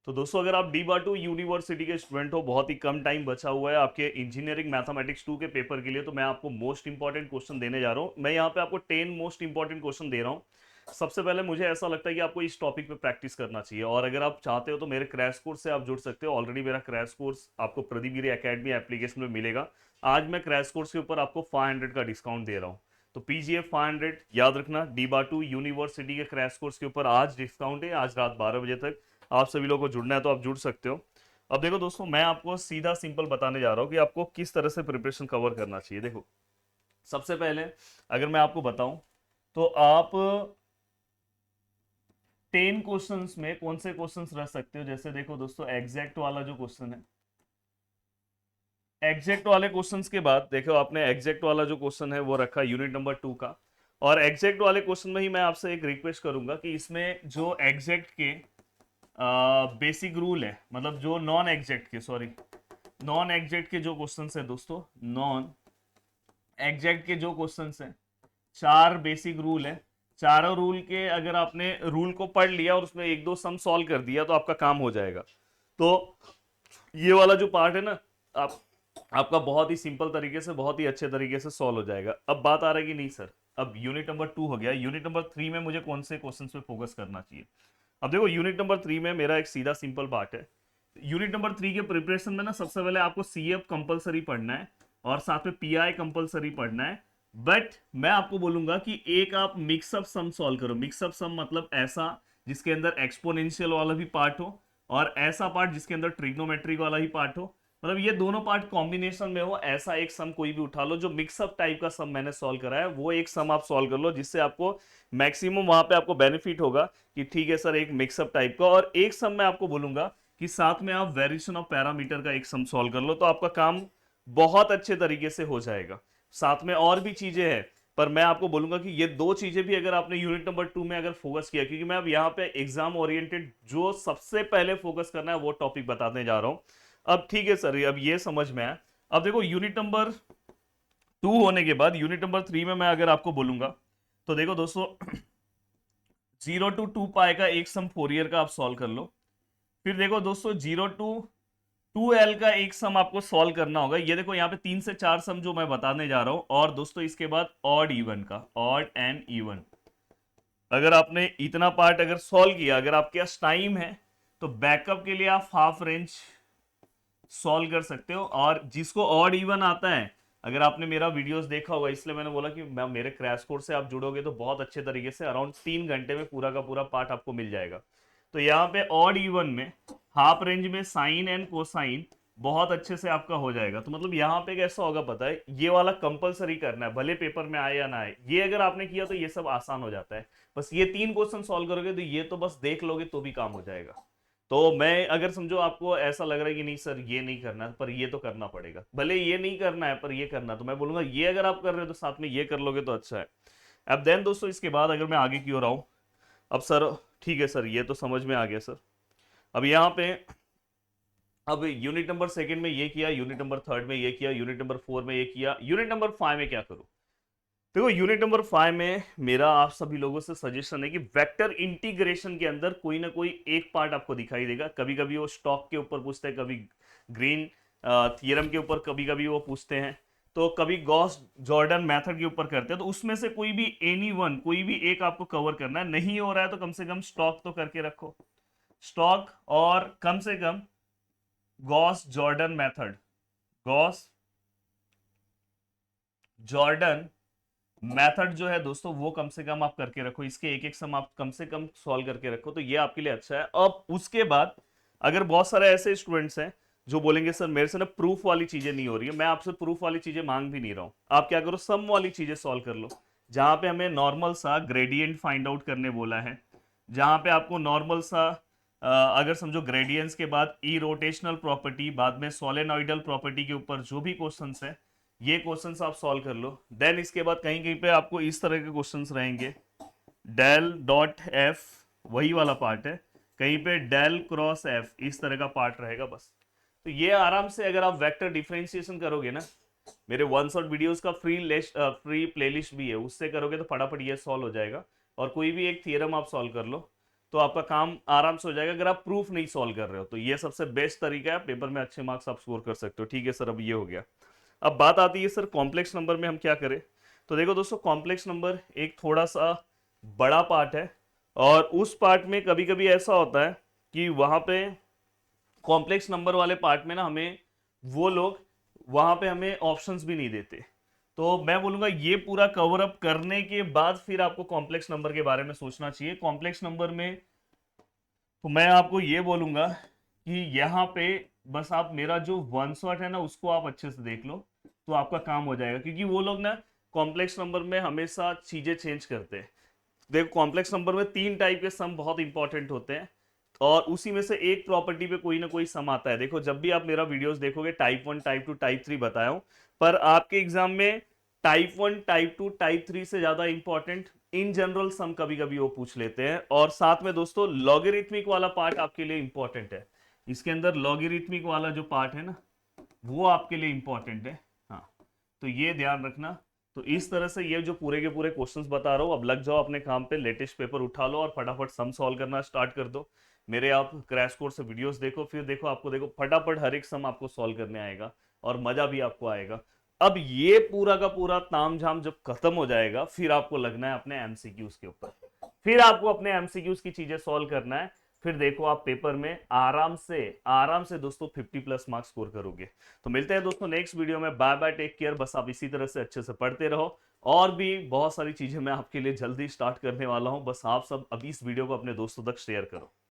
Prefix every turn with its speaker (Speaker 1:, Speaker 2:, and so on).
Speaker 1: तो दोस्तों अगर आप डी बाटू यूनिवर्सिटी के स्टूडेंट हो, बहुत ही कम टाइम बचा हुआ है आपके इंजीनियरिंग मैथमेटिक्स 2 के पेपर के लिए, तो मैं आपको मोस्ट इंपॉर्टेंट क्वेश्चन देने जा रहा हूं। मैं यहाँ पे आपको 10 मोस्ट इंपॉर्टेंट क्वेश्चन दे रहा हूँ। सबसे पहले मुझे ऐसा लगता है कि आपको इस टॉपिक पे प्रैक्टिस करना चाहिए, और अगर आप चाहते हो तो मेरे क्रैश कोर्स से आप जुड़ सकते हो। ऑलरेडी मेरा क्रैश कोर्स आपको प्रदीप गिरी एकेडमी एप्लीकेशन में मिलेगा। आज मैं क्रैश कोर्स के ऊपर आपको 500 का डिस्काउंट दे रहा हूँ। तो पीजीएफ 500 याद रखना, डी बाटू यूनिवर्सिटी के क्रैश कोर्स के ऊपर आज डिस्काउंट है, आज रात 12 बजे तक। आप सभी लोगों को जुड़ना है तो आप जुड़ सकते हो। अब देखो दोस्तों, मैं आपको सीधा सिंपल बताने जा रहा हूं कि आपको किस तरह से प्रिपरेशन कवर करना चाहिए। देखो, सबसे पहले अगर मैं आपको बताऊं तो आप 10 क्वेश्चंस में कौन से क्वेश्चंस रख सकते हो। जैसे देखो दोस्तों, एग्जैक्ट वाला जो क्वेश्चन है, एग्जैक्ट वाले क्वेश्चंस के बाद देखो आपने एग्जैक्ट वाला जो क्वेश्चन है वो रखा यूनिट नंबर 2 का। और एग्जैक्ट वाले क्वेश्चन में ही मैं आपसे एक रिक्वेस्ट करूंगा कि इसमें जो एग्जैक्ट के बेसिक रूल है, मतलब जो नॉन एग्जैक्ट के, सॉरी, नॉन एग्जैक्ट के जो क्वेश्चंस है दोस्तों, नॉन एग्जैक्ट के जो क्वेश्चंस हैं, 4 बेसिक रूल है। चारों रूल के अगर आपने रूल को पढ़ लिया और उसमें एक दो सम सॉल्व कर दिया तो आपका काम हो जाएगा। तो ये वाला जो पार्ट है ना, आप आपका बहुत ही सिंपल तरीके से, बहुत ही अच्छे तरीके से सॉल्व हो जाएगा। अब बात आ रहा है कि नहीं सर, अब यूनिट नंबर 2 हो गया, यूनिट नंबर 3 में मुझे कौन से क्वेश्चंस पे फोकस करना चाहिए। अब देखो, यूनिट नंबर 3 में मेरा एक सीधा सिंपल पार्ट है। यूनिट नंबर 3 के प्रिपरेशन में ना सबसे पहले आपको सीएफ कंपलसरी पढ़ना है और साथ में पीआई कंपलसरी पढ़ना है। बट मैं आपको बोलूंगा कि एक आप मिक्सअप सम सॉल्व करो। मिक्सअप सम मतलब ऐसा जिसके अंदर एक्सपोनेंशियल वाला भी पार्ट हो और ऐसा पार्ट जिसके अंदर ट्रिग्नोमेट्री वाला ही पार्ट हो। मतलब ये दोनों पार्ट कॉम्बिनेशन में हो, ऐसा एक सम कोई भी उठा लो। जो मिक्सअप टाइप का सम मैंने सॉल्व करा है वो एक सम आप सॉल्व कर लो, जिससे आपको मैक्सिमम वहां पे आपको बेनिफिट होगा कि ठीक है सर, एक मिक्सअप टाइप का। और एक सम मैं आपको बोलूंगा कि साथ में आप वेरिएशन ऑफ पैरामीटर का एक सम सॉल्व कर लो, तो आपका काम बहुत अच्छे तरीके से हो जाएगा। साथ में और भी चीजें हैं, पर मैं आपको बोलूंगा कि ये दो चीजें भी अगर आपने यूनिट नंबर 2 में अगर फोकस किया, क्योंकि मैं अब यहाँ पे एग्जाम ओरिएंटेड जो सबसे पहले फोकस करना है वो टॉपिक बताने जा रहा हूं। अब ठीक है सर, अब ये समझ में आया। अब देखो, यूनिट नंबर 2 होने के बाद यूनिट नंबर 3 में मैं अगर आपको बोलूंगा तो देखो दोस्तों, 0 to 2 पाई का एक सम फोरियर का आप सॉल्व कर लो। फिर देखो दोस्तों, 0 to 2L का एक सम आपको सॉल्व करना होगा। ये देखो यहाँ पे 3 से 4 सम जो मैं बताने जा रहा हूं। और दोस्तों इसके बाद ऑड इवन का, ऑड एंड इवन, अगर आपने इतना पार्ट अगर सॉल्व किया, अगर आपके पास टाइम है तो बैकअप के लिए आप हाफ रेंज सॉल्व कर सकते हो। और जिसको ऑड इवन आता है, अगर आपने मेरा वीडियोस देखा होगा, इसलिए मैंने बोला कि मेरे क्रैश कोर्स से आप जुड़ोगे तो बहुत अच्छे तरीके से अराउंड 3 घंटे में पूरा का पूरा पार्ट आपको मिल जाएगा। तो यहाँ पे ऑड इवन में हाफ रेंज में साइन एंड कोसाइन बहुत अच्छे से आपका हो जाएगा। तो मतलब यहाँ पे कैसा होगा पता है, ये वाला कंपलसरी करना है, भले पेपर में आए या ना आए। ये अगर आपने किया तो ये सब आसान हो जाता है। बस ये 3 क्वेश्चन सॉल्व करोगे तो ये तो बस देख लोगे तो भी काम हो जाएगा। तो मैं अगर समझो आपको ऐसा लग रहा है कि नहीं सर ये नहीं करना, पर ये तो करना पड़ेगा, भले ये नहीं करना है पर ये करना, तो मैं बोलूंगा ये अगर आप कर रहे हो तो साथ में ये कर लोगे तो अच्छा है। अब देन दोस्तों, इसके बाद अगर मैं आगे की ओर आऊं, अब सर ठीक है सर, ये तो समझ में आ गया सर। अब यहाँ पे, अब यूनिट नंबर सेकंड में ये किया, यूनिट नंबर थर्ड में ये किया, यूनिट नंबर 4 में ये किया, यूनिट नंबर 5 में क्या करूं। देखो, यूनिट नंबर 5 में मेरा आप सभी लोगों से सजेशन है कि वेक्टर इंटीग्रेशन के अंदर कोई ना कोई एक पार्ट आपको दिखाई देगा। कभी कभी वो स्टॉक के ऊपर पूछते हैं, कभी ग्रीन थियरम के ऊपर कभी कभी वो पूछते हैं, तो कभी गॉस जॉर्डन मेथड के ऊपर करते हैं। तो उसमें से कोई भी एनी वन, कोई भी एक आपको कवर करना है। नहीं हो रहा है तो कम से कम स्टॉक तो करके रखो, स्टॉक, और कम से कम Gauss Jordan method, Gauss Jordan method जो है दोस्तों वो कम से कम आप करके रखो। इसके एक एक सम आप कम से कम सॉल्व करके रखो, तो ये आपके लिए अच्छा है। अब उसके बाद अगर बहुत सारे ऐसे स्टूडेंट्स हैं जो बोलेंगे सर मेरे से ना प्रूफ वाली चीजें नहीं हो रही है, मैं आपसे प्रूफ वाली चीजें मांग भी नहीं रहा हूं, आप क्या करो, सम वाली चीजें सॉल्व कर लो। जहां पे हमें नॉर्मल सा ग्रेडियंट फाइंड आउट करने बोला है, जहां पे आपको नॉर्मल सा अगर समझो ग्रेडियंट्स के बाद ई रोटेशनल प्रॉपर्टी, बाद में सोलेनॉइडल प्रॉपर्टी के ऊपर जो भी क्वेश्चंस है, ये क्वेश्चंस आप सॉल्व कर लो। देन इसके बाद कहीं कहीं पे आपको इस तरह के क्वेश्चंस रहेंगे, डेल डॉट एफ, वही वाला पार्ट है, कहीं पे डेल क्रॉस एफ, इस तरह का पार्ट रहेगा बस। तो ये आराम से अगर आप वेक्टर डिफरेंशिएशन करोगे ना, मेरे वन शॉट वीडियोस का फ्री प्लेलिस्ट भी है, उससे करोगे तो फटाफट ये सॉल्व हो जाएगा। और कोई भी एक थियरम आप सॉल्व कर लो, तो आपका काम आराम से हो जाएगा अगर आप प्रूफ नहीं सॉल्व कर रहे हो। तो ये सबसे बेस्ट तरीका है, पेपर में अच्छे मार्क्स आप स्कोर कर सकते हो। ठीक है सर, अब ये हो गया। अब बात आती है सर कॉम्प्लेक्स नंबर में हम क्या करें। तो देखो दोस्तों, कॉम्प्लेक्स नंबर एक थोड़ा सा बड़ा पार्ट है, और उस पार्ट में कभी कभी ऐसा होता है कि वहां पे कॉम्प्लेक्स नंबर वाले पार्ट में ना हमें वो लोग वहां पे हमें ऑप्शंस भी नहीं देते। तो मैं बोलूंगा ये पूरा कवर अप करने के बाद फिर आपको कॉम्प्लेक्स नंबर के बारे में सोचना चाहिए। कॉम्प्लेक्स नंबर में तो मैं आपको ये बोलूंगा कि यहाँ पे बस आप मेरा जो वन शॉट है ना उसको आप अच्छे से देख लो, तो आपका काम हो जाएगा। क्योंकि वो लोग ना कॉम्प्लेक्स नंबर में हमेशा चीजें चेंज करते हैं। देखो कॉम्प्लेक्स नंबर में 3 टाइप के सम बहुत इंपॉर्टेंट होते हैं, और उसी में से एक प्रॉपर्टी पे कोई ना कोई सम आता है। देखो जब भी आप मेरा वीडियोस देखोगे, टाइप 1, टाइप 2, टाइप 3 बताया हूं, पर आपके एग्जाम में टाइप 1, टाइप 2, टाइप 3 से ज्यादा इंपॉर्टेंट इन जनरल सम कभी कभी वो पूछ लेते हैं। और साथ में दोस्तों लॉगरिथमिक वाला पार्ट आपके लिए इंपॉर्टेंट है। इसके अंदर लॉगरिथमिक वाला जो पार्ट है ना वो आपके लिए इंपॉर्टेंट है। हाँ, तो ये ध्यान रखना। तो इस तरह से ये जो पूरे के पूरे क्वेश्चंस बता रहा हूँ, अब लग जाओ अपने काम पे, लेटेस्ट पेपर उठा लो और फटाफट सम सॉल्व करना स्टार्ट कर दो। मेरे आप क्रैश कोर्स से वीडियोस देखो, फिर देखो आपको देखो फटाफट हर एक सम आपको सॉल्व करने आएगा और मजा भी आपको आएगा। अब ये पूरा का पूरा तामझाम जब खत्म हो जाएगा, फिर आपको लगना है अपने एमसीक्यूज के ऊपर, फिर आपको अपने एमसीक्यूज की चीजें सॉल्व करना है। फिर देखो आप पेपर में आराम से दोस्तों 50+ मार्क्स स्कोर करोगे। तो मिलते हैं दोस्तों नेक्स्ट वीडियो में। Bye bye, take care. बस आप इसी तरह से अच्छे से पढ़ते रहो, और भी बहुत सारी चीजें मैं आपके लिए जल्दी स्टार्ट करने वाला हूं। बस आप सब अभी इस वीडियो को अपने दोस्तों तक शेयर करो।